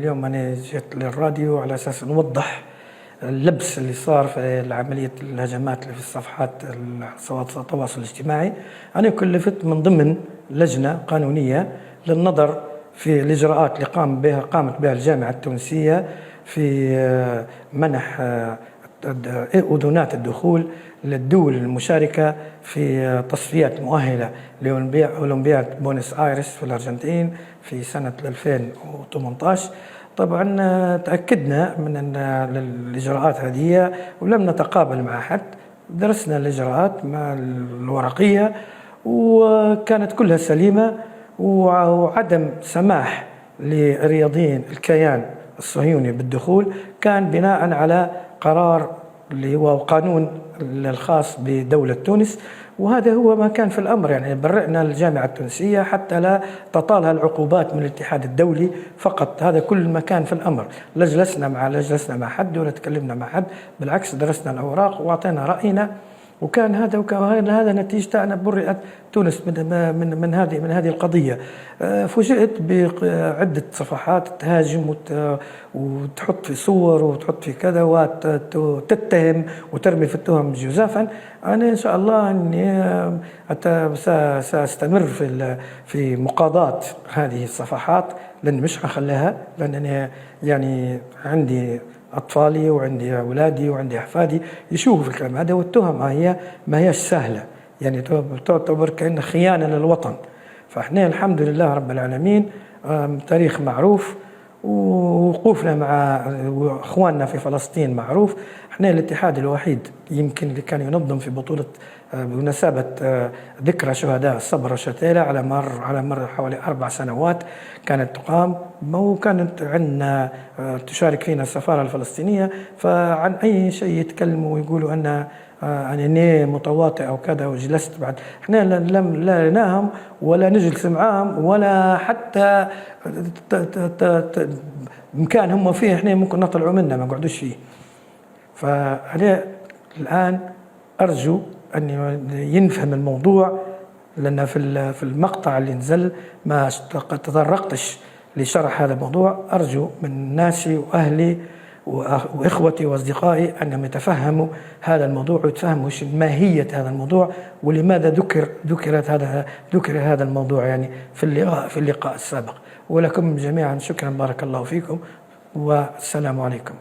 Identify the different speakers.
Speaker 1: اليوم أنا جيت للراديو على أساس نوضح اللبس اللي صار في عملية الهجمات اللي في الصفحات التواصل الاجتماعي. أنا كلفت من ضمن لجنة قانونية للنظر في الإجراءات اللي قامت بها الجامعة التونسية في منح أذونات الدخول للدول المشاركة في تصفيات مؤهلة لأولمبياد بونس آيرس في الأرجنتين في سنة 2018. طبعا تأكدنا من الإجراءات هذه ولم نتقابل مع حد، درسنا الإجراءات مع الورقية وكانت كلها سليمة، وعدم سماح لرياضيين الكيان الصهيوني بالدخول كان بناء على قرار اللي هو قانون الخاص بدولة تونس، وهذا هو ما كان في الأمر. يعني برئنا الجامعة التونسية حتى لا تطالها العقوبات من الاتحاد الدولي فقط، هذا كل ما كان في الأمر. لا جلسنا مع حد ولا تكلمنا مع حد، بالعكس درسنا الأوراق وأعطينا رأينا، وكان هذا نتيجة أنا برئت تونس من هذه القضية. فوجئت بعدة صفحات تهاجم وتحط في صور وتحط في كذا وتتهم وترمي في التهم جزافا. أنا إن شاء الله أني سأستمر في مقاضاة هذه الصفحات، لأن مش هخليها، لأنني يعني عندي أطفالي وعندي أولادي وعندي أحفادي يشوفوا في الكلام هذا، والتهم ما هيش سهلة، يعني تعتبر كأنها خيانة للوطن. فإحنا الحمد لله رب العالمين تاريخ معروف، ووقوفنا مع أخواننا في فلسطين معروف. إحنا الاتحاد الوحيد يمكن اللي كان ينظم في بطولة بمناسبة ذكرى شهداء الصبر والشتيلة على مر حوالي 4 سنوات كانت تقام، وكانت عندنا تشارك فينا السفارة الفلسطينية، فعن أي شيء يتكلموا ويقولوا أن أنا متواطئ أو كذا وجلست بعد. إحنا لا لناهم ولا نجلس معاهم ولا حتى مكان هم فيه إحنا ممكن نطلعوا منه ما نقعدوش فيه. فأنا الآن أرجو أن ينفهم الموضوع، لأن في المقطع اللي نزل ما تطرقتش لشرح هذا الموضوع. أرجو من ناسي وأهلي وإخوتي وأصدقائي أنهم يتفهموا هذا الموضوع ويتفهموا ماهية هذا الموضوع ولماذا ذكر هذا الموضوع يعني في اللقاء السابق. ولكم جميعا شكرا، بارك الله فيكم والسلام عليكم.